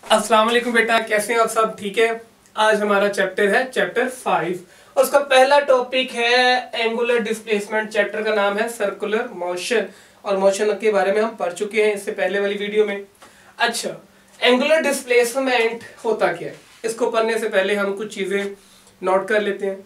अस्सलाम वालेकुम बेटा, कैसे हैं आप सब? ठीक है। आज हमारा चैप्टर है चैप्टर 5 और उसका पहला टॉपिक है एंगुलर डिस्प्लेसमेंट। चैप्टर का नाम है सर्कुलर मोशन और मोशन के बारे में हम पढ़ चुके हैं इससे पहले वाली वीडियो में। अच्छा, एंगुलर डिस्प्लेसमेंट होता क्या है, इसको पढ़ने से पहले हम कुछ चीजें नोट कर लेते हैं।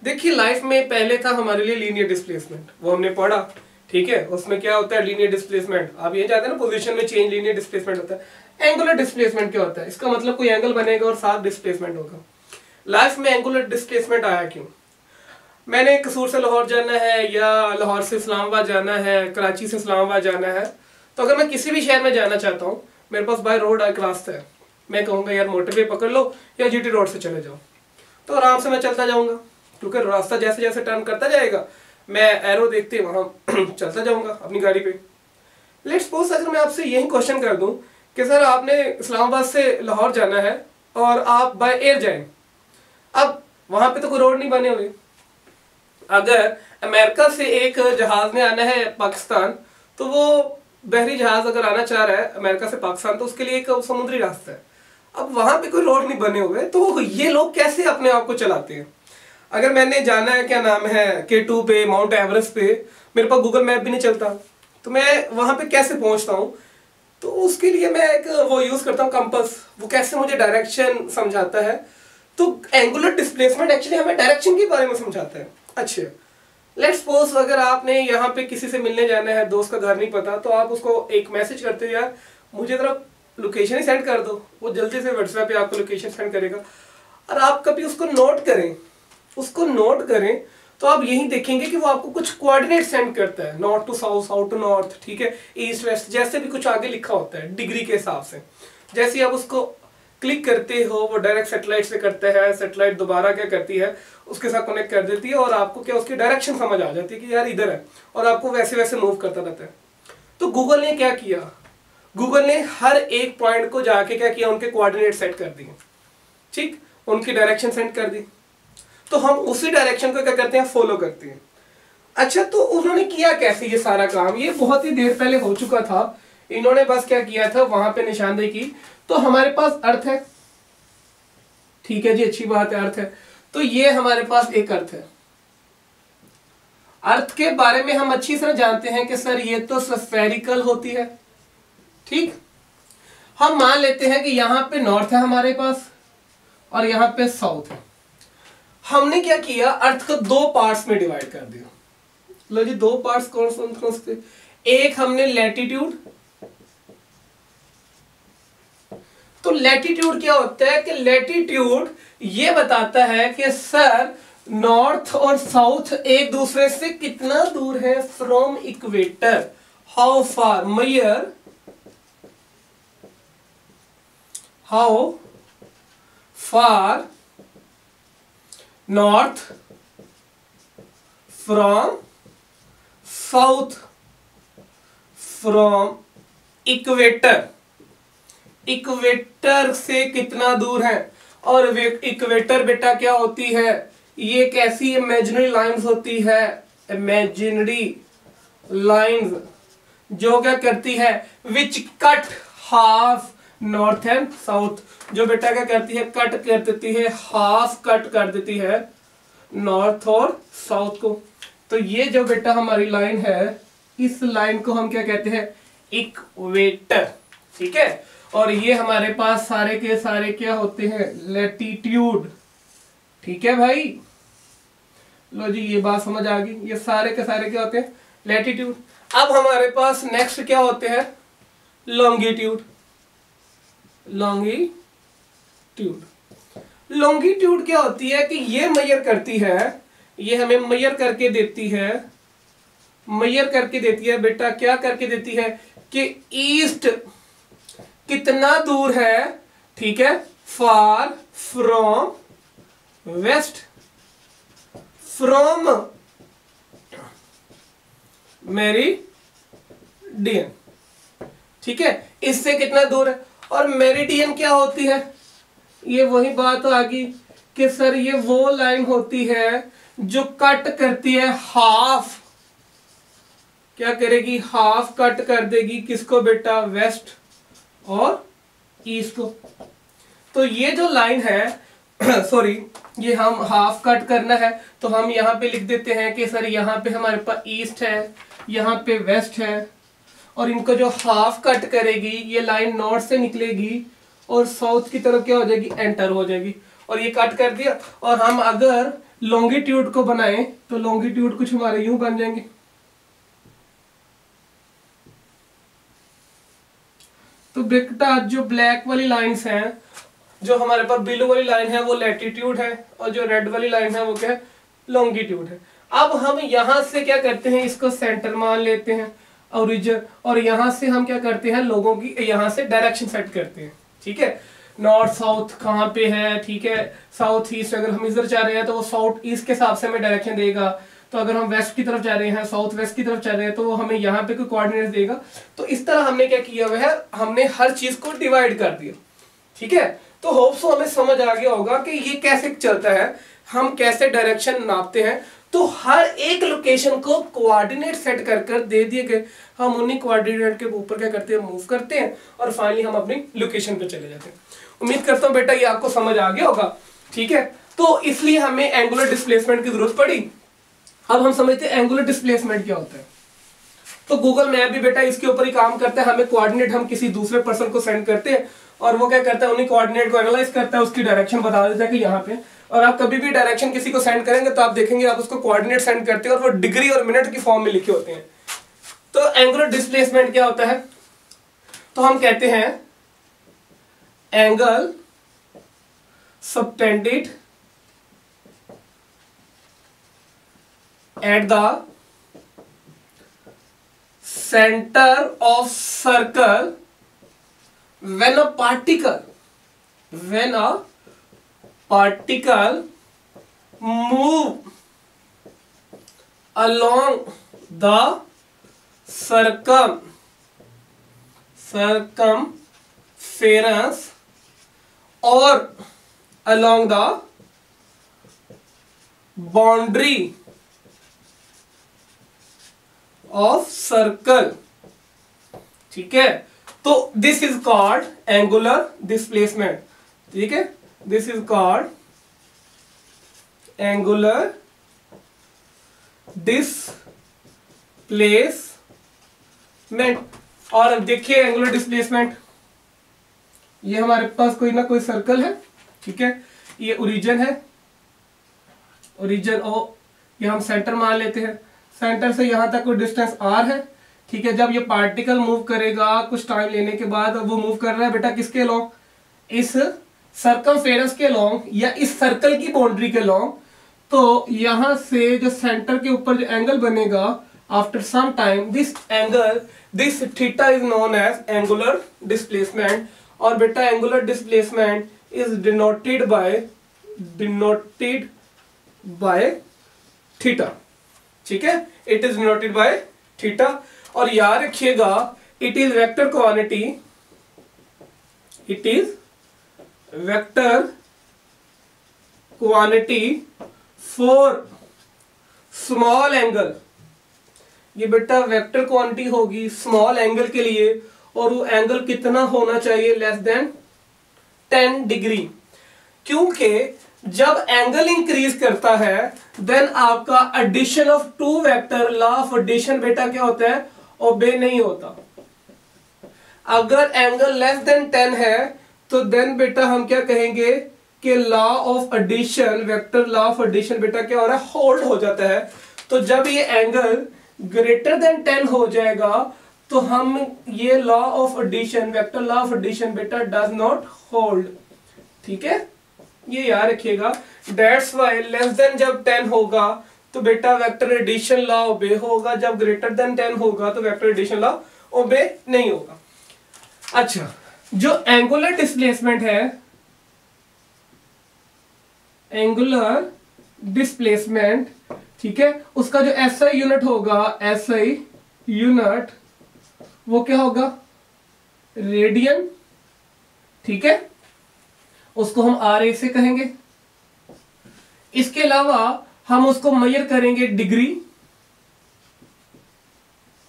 देखिए, लाइफ में पहले था हमारे लिए लीनियर डिस्प्लेसमेंट, वो हमने पढ़ा। ठीक है, उसमें क्या होता है लीनियर डिस्प्लेसमेंट, आप ये चाहते हैं ना पोजीशन में चेंज, लीनियर डिस्प्लेसमेंट होता है। एंगुलर डिस्प्लेसमेंट क्या होता है, इसका मतलब कोई एंगल बनेगा और साथ डिस्प्लेसमेंट होगा। लाइफ में एंगुलर डिस्प्लेसमेंट आया क्यों? मैंने कसूर से लाहौर जाना है या लाहौर से इस्लामाबाद जाना है, कराची से इस्लामाबाद जाना है, तो अगर मैं किसी भी शहर में जाना चाहता हूँ, मेरे पास बाय रोड एक रास्ता है, मैं कहूँगा यार मोटरवे पकड़ लो या जीटी रोड से चले जाओ, तो आराम से मैं चलता जाऊँगा, क्योंकि रास्ता जैसे जैसे टर्न करता जाएगा मैं एरो देखते वहाँ चलता जाऊँगा अपनी गाड़ी पे। लेट्स सपोज अगर मैं आपसे यही क्वेश्चन कर दूं कि सर आपने इस्लामाबाद से लाहौर जाना है और आप बाय एयर जाएं, अब वहां पे तो कोई रोड नहीं बने हुए। अगर अमेरिका से एक जहाज में आना है पाकिस्तान, तो वो बहरी जहाज अगर आना चाह रहा है अमेरिका से पाकिस्तान, तो उसके लिए एक समुद्री रास्ता है। अब वहां पे कोई रोड नहीं बने हुए, तो ये लोग कैसे अपने आप को चलाते हैं? अगर मैंने जाना है, क्या नाम है, K2 पे, माउंट एवरेस्ट पे, मेरे पास गूगल मैप भी नहीं चलता, तो मैं वहां पे कैसे पहुंचता हूँ? तो उसके लिए मैं एक वो यूज करता हूँ कंपास, वो कैसे मुझे डायरेक्शन समझाता है। तो एंगुलर डिस्प्लेसमेंट एक्चुअली हमें डायरेक्शन के बारे में समझाता है। अच्छा, लेट्स सपोज अगर आपने यहाँ पे किसी से मिलने जाना है, दोस्त का घर नहीं पता, तो आप उसको एक मैसेज करते हो, यार मुझे जरा लोकेशन ही सेंड कर दो, वो जल्दी से व्हाट्सएप पे आपको लोकेशन सेंड करेगा। और आप कभी उसको नोट करें, तो आप यही देखेंगे कि वो आपको कुछ कोऑर्डिनेट सेंड करता है, north to south, south to north, ठीक है, ईस्ट वेस्ट, जैसे भी कुछ आगे लिखा होता है डिग्री के हिसाब से। जैसे आप उसको क्लिक करते हो, वो डायरेक्ट सैटेलाइट से करता है, सैटेलाइट दोबारा क्या करती है, उसके साथ कनेक्ट कर देती है और आपको क्या उसकी डायरेक्शन समझ आ जाती है कि यार इधर है, और आपको वैसे वैसे मूव करता रहता है। तो गूगल ने क्या किया, गूगल ने हर एक पॉइंट को जाके क्या किया, उनके कोऑर्डिनेट सेट कर दिए, ठीक, उनकी डायरेक्शन सेंड कर दी, तो हम उसी डायरेक्शन को क्या करते हैं, फॉलो करते हैं। अच्छा, तो उन्होंने किया कैसे ये सारा काम? ये बहुत ही देर पहले हो चुका था, इन्होंने बस क्या किया था, वहां पे निशानदेही की। तो हमारे पास अर्थ है, ठीक है जी, अच्छी बात है, अर्थ है। तो ये हमारे पास एक अर्थ है। अर्थ के बारे में हम अच्छी तरह जानते हैं कि सर ये तो स्फेरिकल होती है, ठीक। हम मान लेते हैं कि यहां पे नॉर्थ है हमारे पास और यहां पे साउथ है। हमने क्या किया, अर्थ को दो पार्ट्स में डिवाइड कर दिया। लो जी, दो पार्ट्स कौन से? एक हमने लैटिट्यूड, तो लैटिट्यूड क्या होता है कि लैटिट्यूड ये बताता है कि सर नॉर्थ और साउथ एक दूसरे से कितना दूर है, from equator, how far, major how far north from south from equator, equator से कितना दूर है। और इक्वेटर बेटा क्या होती है, ये कैसी इमेजिनरी लाइंस होती है, इमेजिनरी लाइंस जो क्या करती है, which cut half north and south, जो बेटा क्या करती है, कट कर देती है, हाफ कट कर देती है नॉर्थ और साउथ को। तो ये जो बेटा हमारी लाइन है, इस लाइन को हम क्या कहते हैं, इक्वेटर, ठीक है। और ये हमारे पास सारे के सारे क्या होते हैं, लैटिट्यूड, ठीक है भाई। लो जी, ये बात समझ आ गई, ये सारे के सारे क्या होते हैं, लैटिट्यूड। अब हमारे पास नेक्स्ट क्या होते हैं, लॉन्गिट्यूड, लॉन्गिट्यूड। लॉन्गिट्यूड क्या होती है कि ये मेजर करती है, ये हमें मेजर करके देती है, मेजर करके देती है बेटा, क्या करके देती है कि ईस्ट कितना दूर है, ठीक है, far from west, from meridian, ठीक है, इससे कितना दूर है। और मेरिडियन क्या होती है, ये वही बात आ गई कि सर ये वो लाइन होती है जो कट करती है, हाफ क्या करेगी, हाफ कट कर देगी, किसको बेटा, वेस्ट और ईस्ट को। तो ये जो लाइन है सॉरी, ये हम हाफ कट करना है, तो हम यहाँ पे लिख देते हैं कि सर यहाँ पे हमारे पास ईस्ट है, यहाँ पे वेस्ट है, और इनको जो हाफ कट करेगी ये लाइन नॉर्थ से निकलेगी और साउथ की तरफ क्या हो जाएगी, एंटर हो जाएगी। और ये कट कर दिया। और हम अगर लॉन्गिट्यूड को बनाएं तो लॉन्गिट्यूड कुछ हमारे यूं बन जाएंगे। तो बेटा जो ब्लैक वाली लाइंस हैं, जो हमारे पास ब्लू वाली लाइन है वो लैटिट्यूड है, और जो रेड वाली लाइन है वो क्या है, लॉन्गिट्यूड है। अब हम यहां से क्या करते हैं, इसको सेंटर मान लेते हैं ओरिजिन, और यहां से हम क्या करते हैं, लोगों की यहां से डायरेक्शन सेट करते हैं। ठीक है, नॉर्थ साउथ कहाँ पे है, ठीक है, साउथ ईस्ट अगर हम इधर जा रहे हैं तो वो साउथ ईस्ट के हिसाब से हमें डायरेक्शन देगा। तो अगर हम वेस्ट की तरफ जा रहे हैं, साउथ वेस्ट की तरफ जा रहे हैं, तो वो हमें यहाँ पे कोई कोऑर्डिनेट्स देगा। तो इस तरह हमने क्या किया हुआ है, हमने हर चीज को डिवाइड कर दिया। ठीक है, तो होप सो हमें समझ आ गया होगा कि ये कैसे चलता है, हम कैसे डायरेक्शन नापते हैं। तो हर एक लोकेशन को कोऑर्डिनेट सेट कर कर दे दिए गए, हम उन्हीं कोऑर्डिनेट के ऊपर क्या करते हैं, मूव करते हैं, और फाइनली हम अपनी लोकेशन पे चले जाते हैं। उम्मीद करता हूं बेटा ये आपको समझ आ गया होगा। ठीक है, तो इसलिए हमें एंगुलर डिस्प्लेसमेंट की जरूरत पड़ी। अब हम समझते हैं एंगुलर डिस्प्लेसमेंट क्या होता है। तो गूगल मैप भी बेटा इसके ऊपर ही काम करता है। हमें कोऑर्डिनेट हम किसी दूसरे पर्सन को सेंड करते हैं, और वो क्या करता है, उन्हीं कोऑर्डिनेट को एनालाइज करता है, उसकी डायरेक्शन बता देता है कि यहाँ पे। और आप कभी भी डायरेक्शन किसी को सेंड करेंगे तो आप देखेंगे आप उसको कोऑर्डिनेट सेंड करते हैं और वो डिग्री और मिनट की फॉर्म में लिखे होते हैं। तो एंगुलर डिस्प्लेसमेंट क्या होता है, तो हम कहते हैं angle subtended at the centre of circle when a particle move along the circumference or along the boundary of circle। ठीक है, तो this is called angular displacement. ठीक है, this is called angular displacement. और अब देखिए एंगुलर डिस्प्लेसमेंट, ये हमारे पास कोई ना कोई सर्कल है। ठीक है, ये ओरिजिन है, ओरिजिन ओ, ये हम सेंटर मान लेते हैं। सेंटर से यहां तक कोई डिस्टेंस आर है। ठीक है, जब ये पार्टिकल मूव करेगा कुछ टाइम लेने के बाद, वो मूव कर रहा है बेटा किसके लॉन्ग, इस सर्कमफेरेंस के लॉन्ग या इस सर्कल की बाउंड्री के लॉन्ग। तो यहां से जो सेंटर के ऊपर जो एंगल बनेगा after some time, this angle, this theta is known as angular displacement. और बेटा angular displacement is denoted by theta. ठीक है, it is denoted by theta. और याद रखिएगा it is vector quantity, it is vector quantity for small angle. ये बेटा vector quantity होगी स्मॉल एंगल के लिए, और वो एंगल कितना होना चाहिए, लेस देन 10 डिग्री। क्योंकि जब एंगल इंक्रीज करता है देन आपका addition of two vector, law of addition बेटा क्या होता है, ओबे नहीं होता। अगर एंगल लेस देन 10 है तो देन बेटा हम क्या कहेंगे कि law of addition, vector law of addition बेटा क्या हो रहा है, होल्ड हो जाता है। तो जब ये एंगल ग्रेटर देन 10 हो जाएगा तो हम ये law of addition, vector law of addition बेटा डज नॉट होल्ड। ठीक है, ये याद रखिएगा। दैट्स व्हाई लेस देन जब 10 होगा तो बेटा वेक्टर एडिशन लॉ ओबे होगा, जब ग्रेटर देन 10 होगा तो वेक्टर एडिशन लॉ ओबे नहीं होगा। अच्छा, जो एंगुलर डिस्प्लेसमेंट है, एंगुलर डिस्प्लेसमेंट, ठीक है, उसका जो एसआई यूनिट होगा, एसआई यूनिट वो क्या होगा, रेडियन। ठीक है, उसको हम आर से कहेंगे। इसके अलावा हम उसको मेजर करेंगे डिग्री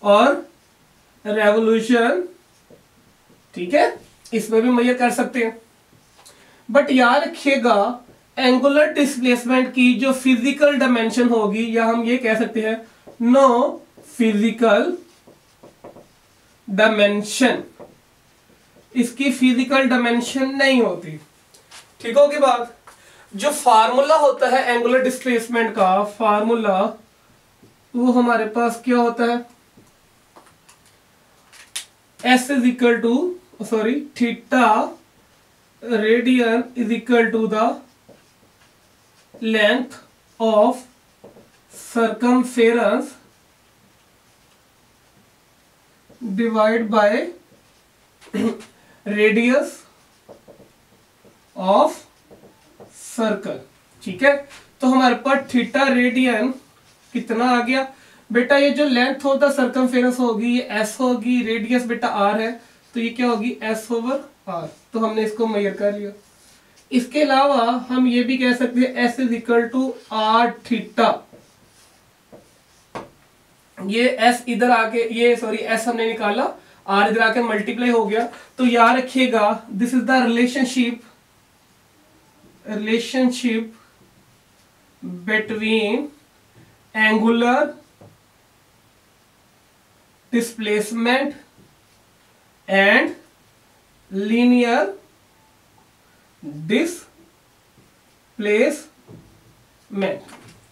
और रेवोल्यूशन। ठीक है, इसमें भी मेजर कर सकते हैं। बट याद रखिएगा एंगुलर डिस्प्लेसमेंट की जो फिजिकल डायमेंशन होगी, या हम ये कह सकते हैं नो फिजिकल डायमेंशन, इसकी फिजिकल डायमेंशन नहीं होती। ठीक होगी बात। जो फार्मूला होता है एंगुलर डिस्प्लेसमेंट का, फार्मूला वो हमारे पास क्या होता है, S is equal to theta radian is equal to the length of circumference divide by radius of circle. ठीक है, तो हमारे पास थीटा रेडियन कितना आ गया बेटा, ये जो लेंथ ऑफ द सर्कमफेरेंस होगी ये S होगी, रेडियस बेटा R है, तो ये क्या होगी S ओवर R। तो हमने इसको मेजर कर लिया। इसके अलावा हम ये भी कह सकते हैं S is equal to R theta. ये S इधर आके, ये सॉरी S हमने निकाला, R इधर आके मल्टीप्लाई हो गया। तो याद रखिएगा this is the relationship between angular displacement and linear displacement.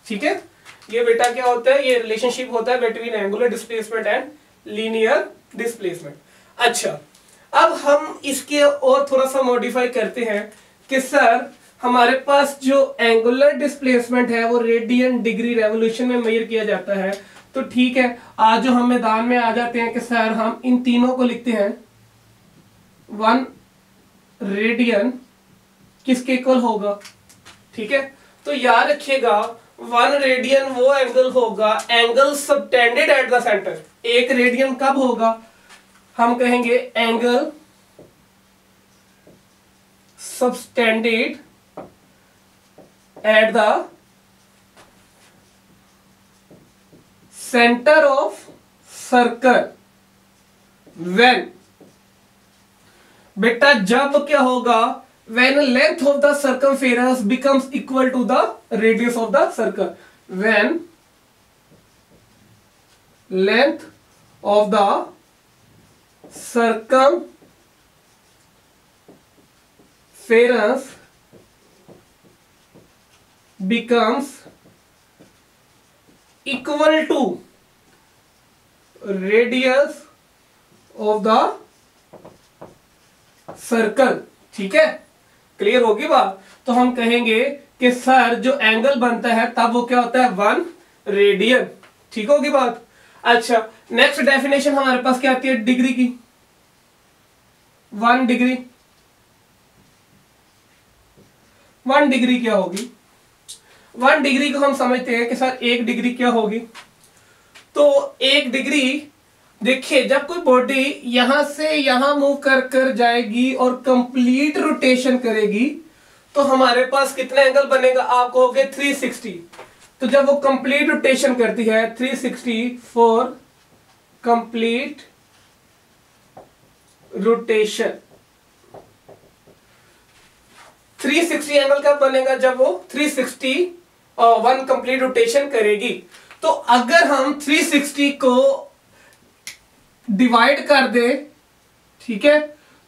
ठीक है, ये बेटा क्या होता है, ये रिलेशनशिप होता है between angular displacement and linear displacement. अच्छा, अब हम इसके और थोड़ा सा मॉडिफाई करते हैं कि सर हमारे पास जो एंगुलर डिस्प्लेसमेंट है वो रेडियन डिग्री रेवोल्यूशन में मेजर किया जाता है। तो ठीक है, आज जो हम मैदान में आ जाते हैं कि सर हम इन तीनों को लिखते हैं 1 रेडियन किसके इक्वल होगा। ठीक है, तो याद रखिएगा 1 रेडियन वो एंगल होगा, angle subtended at the centre. 1 radian कब होगा, हम कहेंगे angle subtended at the centre of circle when, बेटा जब क्या होगा, when length of the circumference becomes equal to the radius of the circle, when length of the circumference becomes equal to radius of the circle। ठीक है, clear होगी बात। तो हम कहेंगे कि सर जो एंगल बनता है तब वो क्या होता है 1 रेडियन। ठीक होगी बात। अच्छा, नेक्स्ट डेफिनेशन हमारे पास क्या आती है डिग्री की, 1 डिग्री। 1 डिग्री क्या होगी, 1 डिग्री को हम समझते हैं कि सर 1 डिग्री क्या होगी। तो 1 डिग्री देखिए, जब कोई बॉडी यहां से यहां मूव कर कर जाएगी और कंप्लीट रोटेशन करेगी तो हमारे पास कितना एंगल बनेगा, आप कहोगे 360। तो जब वो कंप्लीट रोटेशन करती है 360 फॉर कंप्लीट रोटेशन, 360 एंगल कब बनेगा, जब वो 360 1 कंप्लीट रोटेशन करेगी। तो अगर हम 360 को डिवाइड कर दे, ठीक है,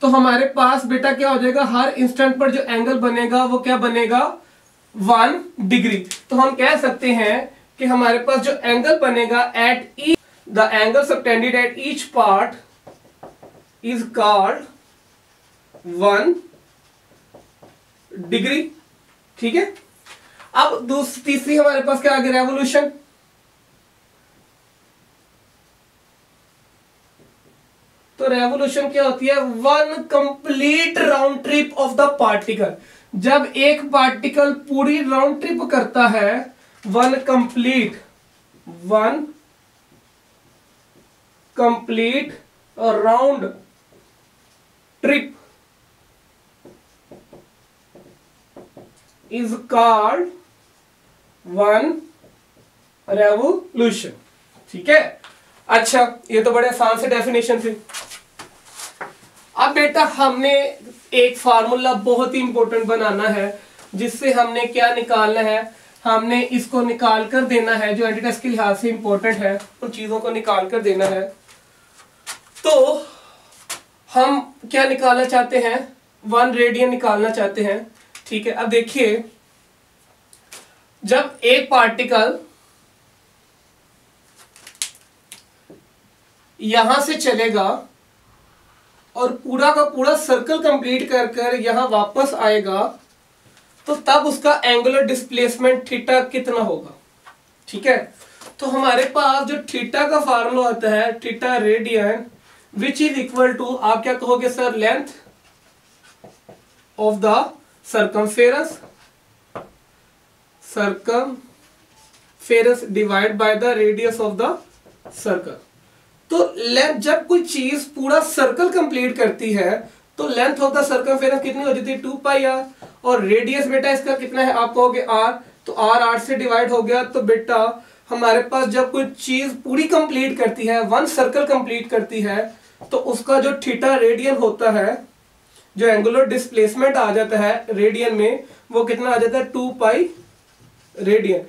तो हमारे पास बेटा क्या हो जाएगा, हर इंस्टेंट पर जो एंगल बनेगा वो क्या बनेगा 1 डिग्री। तो हम कह सकते हैं कि हमारे पास जो एंगल बनेगा at each, the angle subtended at each part is called 1 degree. ठीक है, अब तीसरी हमारे पास क्या आ गया, रेवोल्यूशन। तो रेवोल्यूशन क्या होती है, 1 complete round trip of the particle. जब एक पार्टिकल पूरी राउंड ट्रिप करता है 1 complete round trip is called 1 revolution. ठीक है, अच्छा, ये तो बड़े आसान से डेफिनेशन थी। अब बेटा हमने एक फार्मूला बहुत ही इंपॉर्टेंट बनाना है, जिससे हमने क्या निकालना है, हमने इसको निकाल कर देना है, जो एंटीटेस्ट के लिहाज से इंपॉर्टेंट है उन चीजों को निकाल कर देना है। तो हम क्या निकालना चाहते हैं, 1 रेडियन निकालना चाहते हैं। ठीक है, अब देखिए जब एक पार्टिकल यहां से चलेगा और पूरा का पूरा सर्कल कंप्लीट कर कर यहां वापस आएगा, तो तब उसका एंगुलर डिस्प्लेसमेंट थीटा कितना होगा। ठीक है, तो हमारे पास जो थीटा का फार्मूला होता है, theta radian, which is equal to, आप क्या कहोगे sir, length of the circumference divide by the radius of the circle. तो लेंथ, जब कोई चीज पूरा सर्कल कंप्लीट करती है तो लेंथ ऑफ द सर्कमफेरेंस कितनी हो जाती है, 2πr, और रेडियस बेटा इसका कितना है, आप कहोगे r, तो r 8 से डिवाइड हो गया। तो बेटा हमारे पास जब कोई चीज पूरी कंप्लीट करती है, 1 सर्कल कंप्लीट करती है, तो उसका जो थीटा रेडियन होता है, जो एंगुलर डिस्प्लेसमेंट आ जाता है रेडियन में, वो कितना आ जाता है, 2π रेडियन।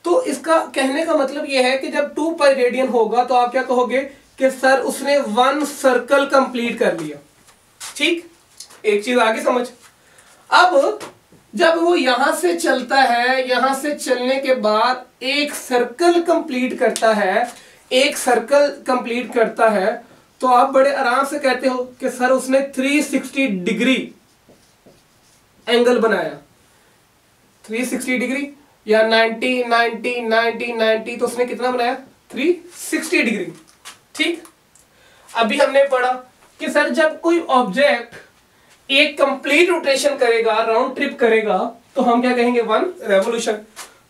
तो इसका कहने का मतलब यह है कि जब 2π रेडियन होगा तो आप क्या कहोगे कि सर उसने 1 सर्कल कंप्लीट कर लिया। ठीक, एक चीज आगे समझ। अब जब वो यहां से चलता है, यहां से चलने के बाद एक सर्कल कंप्लीट करता है, एक सर्कल कंप्लीट करता है, तो आप बड़े आराम से कहते हो कि सर उसने 360 डिग्री एंगल बनाया। 360 डिग्री या 90 90 90 90, तो उसने कितना बनाया, 360 डिग्री। ठीक, अभी हमने पढ़ा कि सर जब कोई ऑब्जेक्ट एक कंप्लीट रोटेशन करेगा, राउंड ट्रिप करेगा, तो हम क्या कहेंगे, 1 रेवोल्यूशन।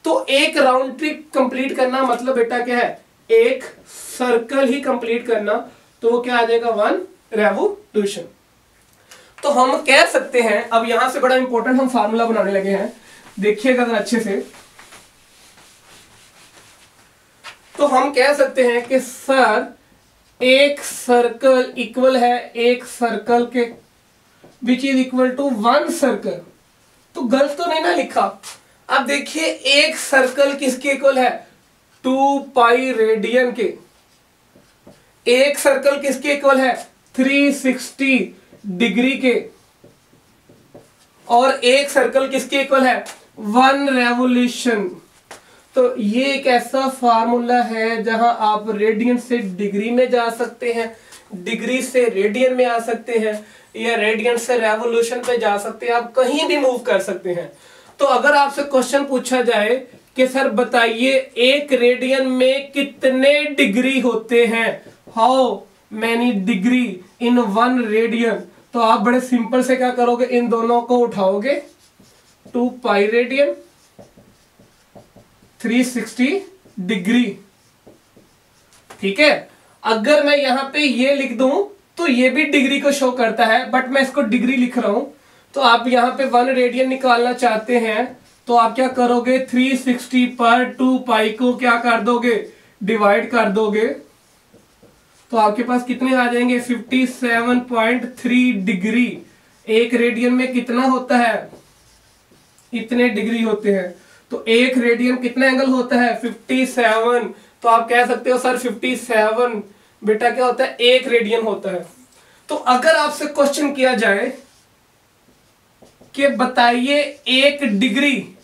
तो एक राउंड ट्रिप कंप्लीट करना मतलब बेटा क्या है, एक सर्कल ही कंप्लीट करना, तो वो क्या आ जाएगा, 1 रेवोल्यूशन। तो हम कह सकते हैं, अब यहां से बड़ा इंपॉर्टेंट हम फार्मूला बनाने लगे हैं, देखिएगा जरा अच्छे से। तो हम कह सकते हैं कि सर एक सर्कल इक्वल है एक सर्कल के, which is equal to 1 circle. तो गलत तो नहीं ना लिखा। अब देखिए एक सर्कल किसके इक्वल है, 2π रेडियन के। एक सर्कल किसके इक्वल है, 360 डिग्री के। और एक सर्कल किसके इक्वल है, 1 रेवोल्यूशन। तो ये एक ऐसा फार्मूला है जहां आप रेडियन से डिग्री में जा सकते हैं, डिग्री से रेडियन में आ सकते हैं, या रेडियन से रेवोल्यूशन पे जा सकते हैं, आप कहीं भी मूव कर सकते हैं। तो अगर आपसे क्वेश्चन पूछा जाए कि सर बताइए एक रेडियन में कितने डिग्री होते हैं, how many degree in 1 radian, तो आप बड़े सिंपल से क्या करोगे, इन दोनों को उठाओगे, 2π रेडियन 360 डिग्री। ठीक है, अगर मैं यहां पे ये लिख दूं तो ये भी डिग्री को शो करता है, बट मैं इसको डिग्री लिख रहा हूं। तो आप यहां पे 1 रेडियन निकालना चाहते हैं, तो आप क्या करोगे, 360 पर 2π को क्या कर दोगे, डिवाइड कर दोगे, तो आपके पास कितने आ जाएंगे, 57.3 डिग्री। एक रेडियन में कितना होता है, इतने डिग्री होते हैं। तो एक रेडियन कितना एंगल होता है, 57। तो आप कह सकते हो सर 57 बेटा क्या होता है, एक रेडियन होता है। तो अगर आपसे क्वेश्चन किया जाए कि बताइए एक डिग्री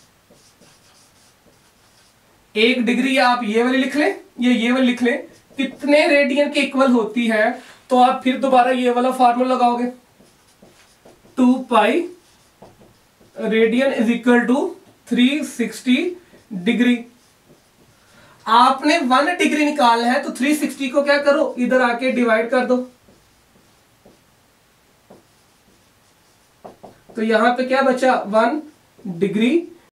आप ये वाली लिख लें, ये वाली लिख लें, कितने रेडियन के इक्वल होती है, तो आप फिर दोबारा ये वाला फार्मूला लगाओगे, 2π radian is equal to 360 degree. आपने 1 डिग्री निकालना है तो 360 को क्या करो, इधर आके डिवाइड कर दो। तो यहां पे क्या बचा, 1 डिग्री